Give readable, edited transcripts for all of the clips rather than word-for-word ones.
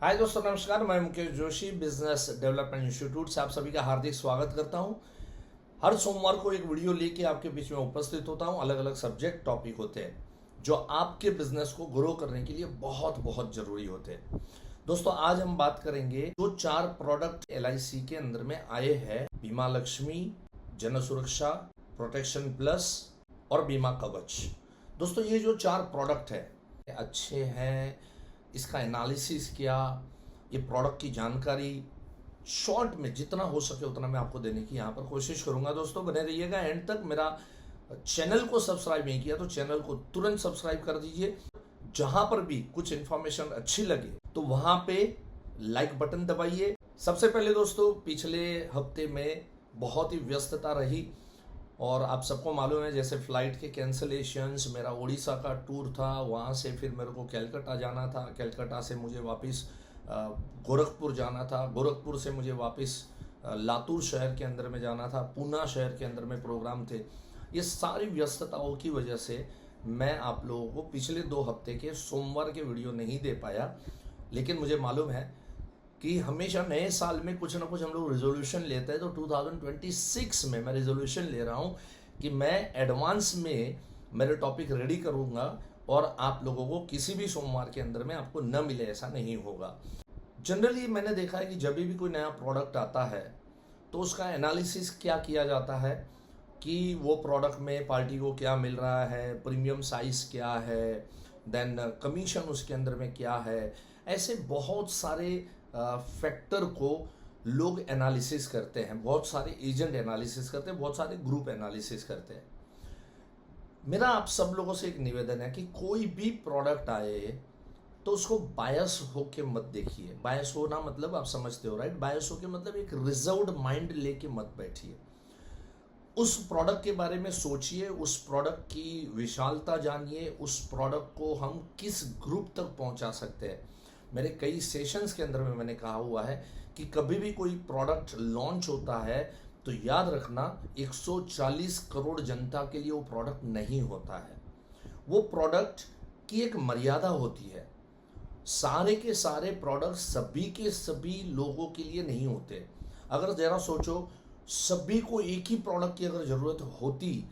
हाय दोस्तों, नमस्कार। मैं Mukesh Joshi business development institute से आप सभी का हार्दिक स्वागत करता हूं। हर सोमवार को एक वीडियो लेके आपके बीच में उपस्थित होता हूं। अलग अलग सब्जेक्ट टॉपिक होते हैं जो आपके बिजनेस को ग्रो करने के लिए बहुत बहुत जरूरी होते हैं। दोस्तों, आज हम बात करेंगे जो 4 प्रोडक्ट LIC के अंदर में आए हैं: बीमा लक्ष्मी, जन सुरक्षा, प्रोटेक्शन प्लस और बीमा कवच। दोस्तों, ये जो 4 प्रोडक्ट है अच्छे हैं। इसका एनालिसिस किया, ये प्रोडक्ट की जानकारी शॉर्ट में जितना हो सके उतना मैं आपको देने की यहाँ पर कोशिश करूंगा। दोस्तों, बने रहिएगा एंड तक। मेरा चैनल को सब्सक्राइब नहीं किया तो चैनल को तुरंत सब्सक्राइब कर दीजिए। जहां पर भी कुछ इन्फॉर्मेशन अच्छी लगे तो वहां पे लाइक बटन दबाइए। सबसे पहले दोस्तों, पिछले हफ्ते में बहुत ही व्यस्तता रही और आप सबको मालूम है, जैसे फ्लाइट के कैंसलेशंस, मेरा उड़ीसा का टूर था, वहाँ से फिर मेरे को कलकत्ता जाना था, कलकत्ता से मुझे वापस गोरखपुर जाना था, गोरखपुर से मुझे वापस लातूर शहर के अंदर में जाना था, पूना शहर के अंदर में प्रोग्राम थे। ये सारी व्यस्तताओं की वजह से मैं आप लोगों को पिछले 2 हफ्ते के सोमवार के वीडियो नहीं दे पाया। लेकिन मुझे मालूम है कि हमेशा नए साल में कुछ ना कुछ हम लोग रेजोल्यूशन लेते हैं, तो 2026 में मैं रेजोल्यूशन ले रहा हूँ कि मैं एडवांस में मेरे टॉपिक रेडी करूँगा और आप लोगों को किसी भी सोमवार के अंदर में आपको न मिले, ऐसा नहीं होगा। जनरली मैंने देखा है कि जब भी कोई नया प्रोडक्ट आता है तो उसका एनालिसिस क्या किया जाता है कि वो प्रोडक्ट में पार्टी को क्या मिल रहा है, प्रीमियम साइज क्या है, देन कमीशन उसके अंदर में क्या है। ऐसे बहुत सारे फैक्टर को लोग एनालिसिस करते हैं, बहुत सारे एजेंट एनालिसिस करते हैं, बहुत सारे ग्रुप एनालिसिस करते हैं। मेरा आप सब लोगों से एक निवेदन है कि कोई भी प्रोडक्ट आए तो उसको बायस होके मत देखिए। बायस होना मतलब आप समझते हो, राइट? बायस होके मतलब एक रिजर्व्ड माइंड लेके मत बैठिए। उस प्रोडक्ट के बारे में सोचिए, उस प्रोडक्ट की विशालता जानिए, उस प्रोडक्ट को हम किस ग्रुप तक पहुंचा सकते हैं। मेरे कई सेशंस के अंदर में मैंने कहा हुआ है कि कभी भी कोई प्रोडक्ट लॉन्च होता है तो याद रखना 140 करोड़ जनता के लिए वो प्रोडक्ट नहीं होता है। वो प्रोडक्ट की एक मर्यादा होती है। सारे के सारे प्रोडक्ट सभी के सभी लोगों के लिए नहीं होते। अगर जरा सोचो, सभी को एक ही प्रोडक्ट की अगर जरूरत होती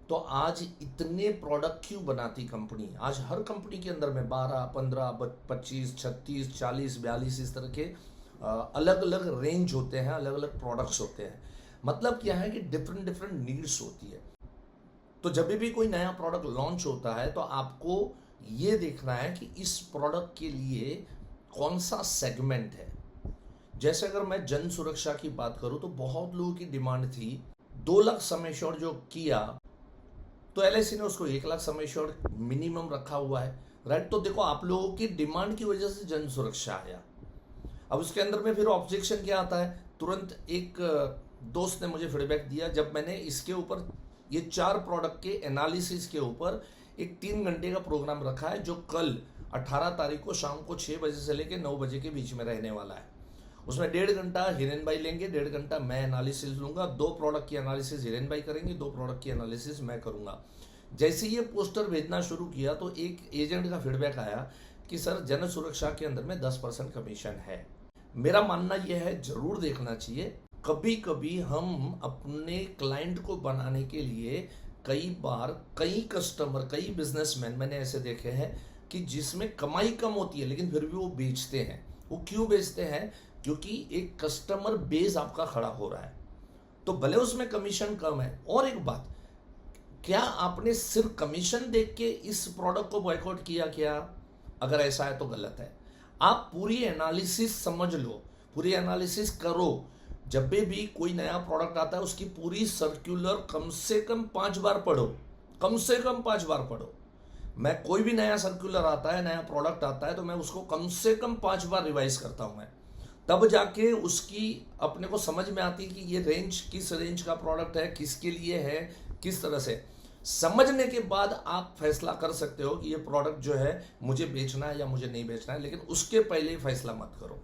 तो आज इतने प्रोडक्ट क्यों बनाती कंपनी। आज हर कंपनी के अंदर में 12, 15, 25, 36, 40, 42 इस तरह के अलग अलग रेंज होते हैं, अलग अलग प्रोडक्ट्स होते हैं। मतलब क्या है कि डिफरेंट डिफरेंट नीड्स होती है। तो जब भी कोई नया प्रोडक्ट लॉन्च होता है तो आपको ये देखना है कि इस प्रोडक्ट के लिए कौन सा सेगमेंट है। जैसे अगर मैं जन सुरक्षा की बात करूं तो बहुत लोगों की डिमांड थी। 2 लाख सम एश्योर्ड जो किया तो LIC ने उसको 1 लाख सम एश्योर्ड मिनिमम रखा हुआ है, राइट? तो देखो, आप लोगों की डिमांड की वजह से जन सुरक्षा आया। अब उसके अंदर में फिर ऑब्जेक्शन क्या आता है? तुरंत एक दोस्त ने मुझे फीडबैक दिया जब मैंने इसके ऊपर ये 4 प्रोडक्ट के एनालिसिस के ऊपर एक 3 घंटे का प्रोग्राम रखा है, जो कल 18 तारीख को शाम को 6 बजे से लेकर 9 बजे के बीच में रहने वाला है। उसमें 1.5 घंटा हिरेन भाई लेंगे, 1.5 घंटा मैं एनालिसिस लूंगा। 2 प्रोडक्ट की एनालिसिस हिरेन भाई करेंगे, 2 प्रोडक्ट की एनालिसिस मैं करूंगा। जैसे ये पोस्टर भेजना शुरू किया तो एक एजेंट का फीडबैक आया कि सर, जन सुरक्षा के अंदर में 10% कमीशन है। मेरा मानना यह है, जरूर देखना चाहिए। कभी कभी हम अपने क्लाइंट को बनाने के लिए कई बार कई कस्टमर, कई बिजनेसमैन मैंने ऐसे देखे हैं कि जिसमें कमाई कम होती है लेकिन फिर भी वो बेचते हैं। वो क्यों बेचते हैं? क्योंकि एक कस्टमर बेस आपका खड़ा हो रहा है, तो भले उसमें कमीशन कम है। और एक बात, क्या आपने सिर्फ कमीशन देख के इस प्रोडक्ट को बॉयकॉट किया क्या? अगर ऐसा है तो गलत है। आप पूरी एनालिसिस समझ लो, पूरी एनालिसिस करो। जब भी कोई नया प्रोडक्ट आता है उसकी पूरी सर्कुलर कम से कम 5 बार पढ़ो, कम से कम 5 बार पढ़ो। मैं कोई भी नया सर्कुलर आता है, नया प्रोडक्ट आता है तो मैं उसको कम से कम 5 बार रिवाइज करता हूं मैं। तब जाके उसकी अपने को समझ में आती है कि ये रेंज किस रेंज का प्रोडक्ट है, किसके लिए है, किस तरह से। समझने के बाद आप फैसला कर सकते हो कि ये प्रोडक्ट जो है मुझे बेचना है या मुझे नहीं बेचना है, लेकिन उसके पहले फैसला मत करो।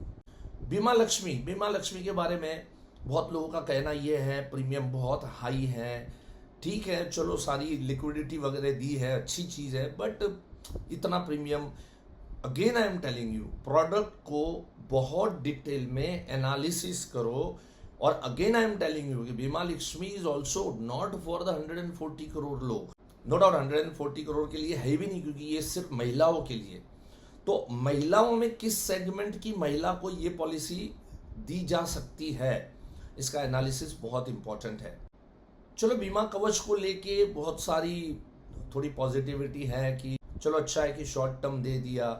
बीमा लक्ष्मी के बारे में बहुत लोगों का कहना ये है प्रीमियम बहुत हाई है। ठीक है, चलो, सारी लिक्विडिटी वगैरह दी है, अच्छी चीज़ है, बट इतना premium again I am telling you, product को बहुत डिटेल में एनालिसिस करो। और again I am telling you कि Bima Lakshmi is also not for the 140 crore लोग। नो डाउट 140 करोड़ के लिए है भी नहीं, क्योंकि ये सिर्फ महिलाओं के लिए। तो महिलाओं में किस सेगमेंट की महिला को ये पॉलिसी दी जा सकती है, इसका एनालिसिस बहुत इंपॉर्टेंट है। चलो, बीमा कवच को लेके बहुत सारी थोड़ी पॉजिटिविटी है कि चलो अच्छा है कि शॉर्ट टर्म दे दिया,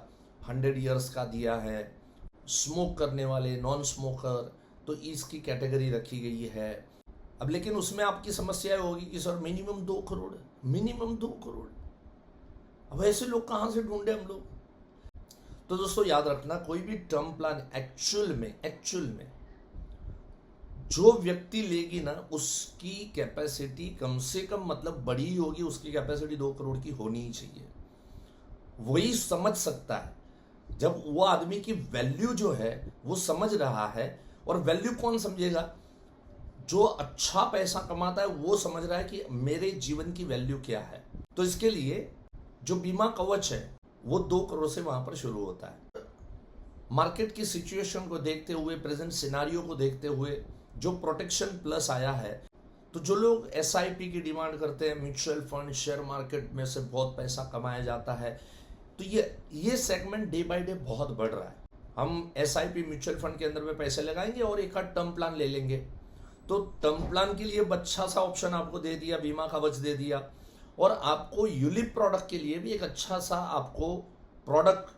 100 ईयर्स का दिया है, स्मोक करने वाले, नॉन स्मोकर, तो इसकी कैटेगरी रखी गई है। अब लेकिन उसमें आपकी समस्या होगी कि sir minimum 2 crore, minimum 2 crore, अब ऐसे लोग कहाँ से ढूंढे हम लोग। तो दोस्तों याद रखना, कोई भी टर्म प्लान एक्चुअल में जो व्यक्ति लेगी ना, उसकी कैपेसिटी कम से कम मतलब बड़ी होगी, उसकी कैपेसिटी 2 करोड़ की होनी ही चाहिए। वही समझ सकता है जब वो आदमी की वैल्यू जो है वो समझ रहा है। और वैल्यू कौन समझेगा? जो अच्छा पैसा कमाता है वो समझ रहा है कि मेरे जीवन की वैल्यू क्या है। तो इसके लिए जो बीमा कवच है वो 2 करोड़ से वहां पर शुरू होता है। मार्केट की सिचुएशन को देखते हुए, प्रेजेंट सिनारियो को देखते हुए जो प्रोटेक्शन प्लस आया है, तो जो लोग SIP की डिमांड करते हैं, म्यूचुअल फंड, शेयर मार्केट में से बहुत पैसा कमाया जाता है, तो ये सेगमेंट डे बाय डे बहुत बढ़ रहा है। हम SIP म्यूचुअल फंड के अंदर में पैसे लगाएंगे और एक आध टर्म प्लान ले लेंगे। तो टर्म प्लान के लिए अच्छा सा ऑप्शन आपको दे दिया, बीमा कवच दे दिया, और आपको यूलिप प्रोडक्ट के लिए भी एक अच्छा सा आपको प्रोडक्ट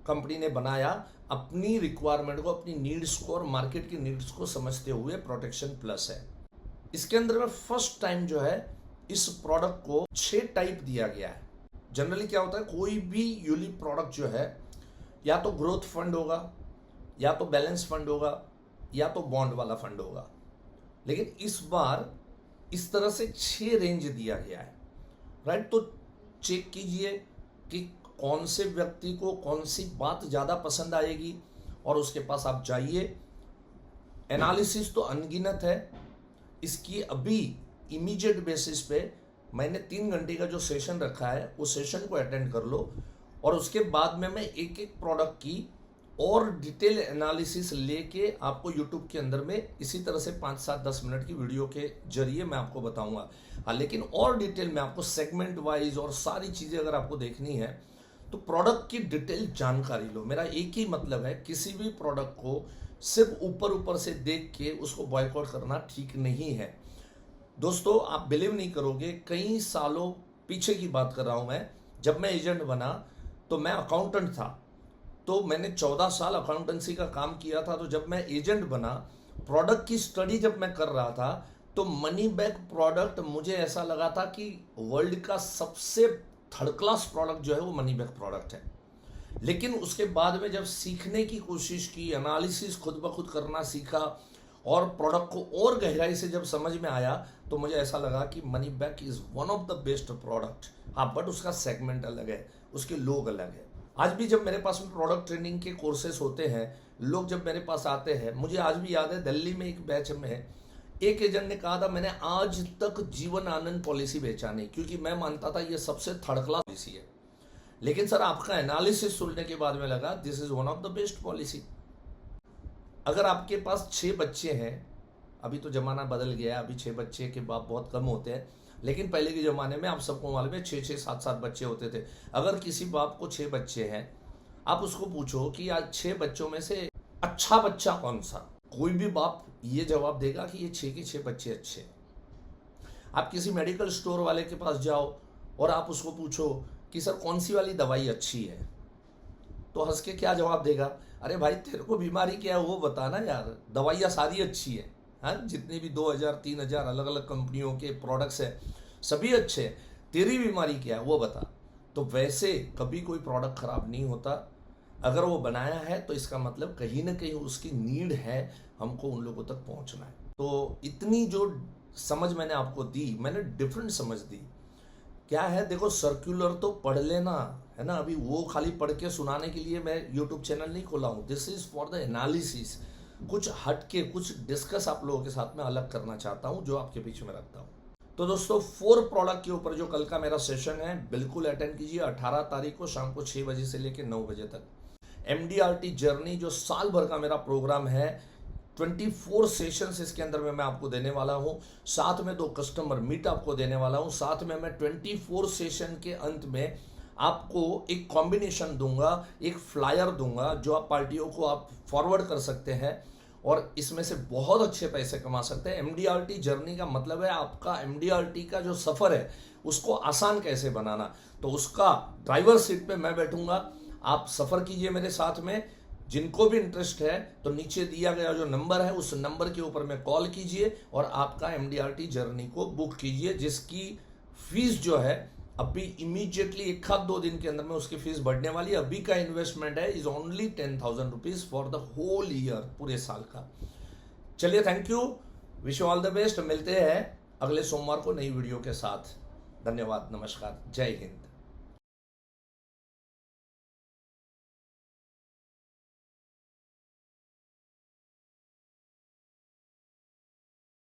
कंपनी ने बनाया, अपनी रिक्वायरमेंट को, अपनी नीड्स को और मार्केट की नीड्स को समझते हुए प्रोटेक्शन प्लस है। इसके अंदर में फर्स्ट टाइम जो है इस प्रोडक्ट को 6 टाइप दिया गया है। जनरली क्या होता है, कोई भी यूलिप प्रोडक्ट जो है या तो ग्रोथ फंड होगा, या तो बैलेंस फंड होगा, या तो बॉन्ड वाला फंड होगा। लेकिन इस बार इस तरह से 6 रेंज दिया गया है, राइट। तो चेक कीजिए कि कौन से व्यक्ति को कौन सी बात ज़्यादा पसंद आएगी और उसके पास आप जाइए। एनालिसिस तो अनगिनत है इसकी। अभी इमीडिएट बेसिस पे मैंने 3 घंटे का जो सेशन रखा है उस सेशन को अटेंड कर लो, और उसके बाद में मैं एक एक प्रोडक्ट की और डिटेल एनालिसिस लेके आपको यूट्यूब के अंदर में इसी तरह से 5, 7, 10 मिनट की वीडियो के जरिए मैं आपको बताऊंगा। हाँ, लेकिन और डिटेल में आपको सेगमेंट वाइज और सारी चीज़ें अगर आपको देखनी है तो प्रोडक्ट की डिटेल जानकारी लो। मेरा एक ही मतलब है, किसी भी प्रोडक्ट को सिर्फ ऊपर ऊपर से देख के उसको बॉयकॉट करना ठीक नहीं है। दोस्तों आप बिलीव नहीं करोगे, कई सालों पीछे की बात कर रहा हूं मैं, जब मैं एजेंट बना तो मैं अकाउंटेंट था, तो मैंने 14 साल अकाउंटेंसी का काम किया था। तो जब मैं एजेंट बना, प्रोडक्ट की स्टडी जब मैं कर रहा था, तो मनी बैक प्रोडक्ट मुझे ऐसा लगा था कि वर्ल्ड का सबसे थर्ड क्लास प्रोडक्ट जो है वो मनी बैक प्रोडक्ट है। लेकिन उसके बाद में जब सीखने की कोशिश की, एनालिसिस खुद ब खुद करना सीखा और प्रोडक्ट को और गहराई से जब समझ में आया, तो मुझे ऐसा लगा कि money back is one of the best product. हाँ, बट उसका सेगमेंट अलग है, उसके लोग अलग है। आज भी जब मेरे पास में प्रोडक्ट ट्रेनिंग के कोर्सेस होते हैं, लोग जब मेरे पास आते हैं, मुझे आज भी याद है दिल्ली में एक बैच में एक एजेंट ने कहा था, मैंने आज तक जीवन आनंद पॉलिसी बेचा नहीं, क्योंकि मैं मानता था ये सबसे थर्ड क्लास पॉलिसी है। लेकिन सर आपका एनालिसिस सुनने के बाद में लगा this is one of the best policy. अगर आपके पास 6 बच्चे हैं, अभी तो जमाना बदल गया है, अभी 6 बच्चे के बाप बहुत कम होते हैं, लेकिन पहले के ज़माने में आप सबको मालूम है 6-6, 7-7 बच्चे होते थे। अगर किसी बाप को 6 बच्चे हैं, आप उसको पूछो कि आज 6 बच्चों में से अच्छा बच्चा कौन सा, कोई भी बाप ये जवाब देगा कि ये 6 के 6 बच्चे अच्छे। आप किसी मेडिकल स्टोर वाले के पास जाओ और आप उसको पूछो कि सर कौन सी वाली दवाई अच्छी है, तो हंस के क्या जवाब देगा, अरे भाई तेरे को बीमारी क्या है वो बताना यार, दवाइयाँ सारी अच्छी है। हाँ, जितनी भी 2000-3000 अलग अलग कंपनियों के प्रोडक्ट्स हैं सभी अच्छे हैं, तेरी बीमारी क्या है वो बता। तो वैसे कभी कोई प्रोडक्ट खराब नहीं होता। अगर वो बनाया है तो इसका मतलब कहीं ना कहीं उसकी नीड है, हमको उन लोगों तक पहुंचना है। तो इतनी जो समझ मैंने आपको दी, मैंने डिफरेंट समझ दी। क्या है, देखो सर्कुलर तो पढ़ लेना है ना, अभी वो खाली पढ़ के सुनाने के लिए मैं यूट्यूब चैनल नहीं खोला हूँ। This is for the analysis. कुछ हट के कुछ डिस्कस आप लोगों के साथ में अलग करना चाहता हूँ, जो आपके बीच में रखता हूँ। तो दोस्तों 4 प्रोडक्ट के ऊपर जो कल का मेरा सेशन है बिल्कुल अटेंड कीजिए। 18 तारीख को शाम को 6 बजे से लेकर 9 बजे तक MDRT जर्नी जो साल भर का मेरा प्रोग्राम है, 24 सेशंस इसके अंदर में मैं आपको देने वाला हूं। साथ में 2 कस्टमर मीट आपको देने वाला हूं। साथ में मैं 24 सेशन के अंत में आपको एक कॉम्बिनेशन दूंगा, एक फ्लायर दूंगा जो आप पार्टियों को आप फॉरवर्ड कर सकते हैं और इसमें से बहुत अच्छे पैसे कमा सकते हैं। MDRT जर्नी का मतलब है आपका MDRT का जो सफ़र है उसको आसान कैसे बनाना। तो उसका ड्राइवर सीट पे मैं बैठूंगा, आप सफ़र कीजिए मेरे साथ में। जिनको भी इंटरेस्ट है तो नीचे दिया गया जो नंबर है उस नंबर के ऊपर में कॉल कीजिए और आपका MDRT जर्नी को बुक कीजिए, जिसकी फीस जो है अभी इमीडिएटली 1-2 दिन के अंदर में उसकी फीस बढ़ने वाली है। अभी का इन्वेस्टमेंट है is only 10,000 rupees for the whole year, पूरे साल का। चलिए, thank you, wish you all the best. मिलते हैं अगले सोमवार को नई वीडियो के साथ। धन्यवाद, नमस्कार, जय हिंद।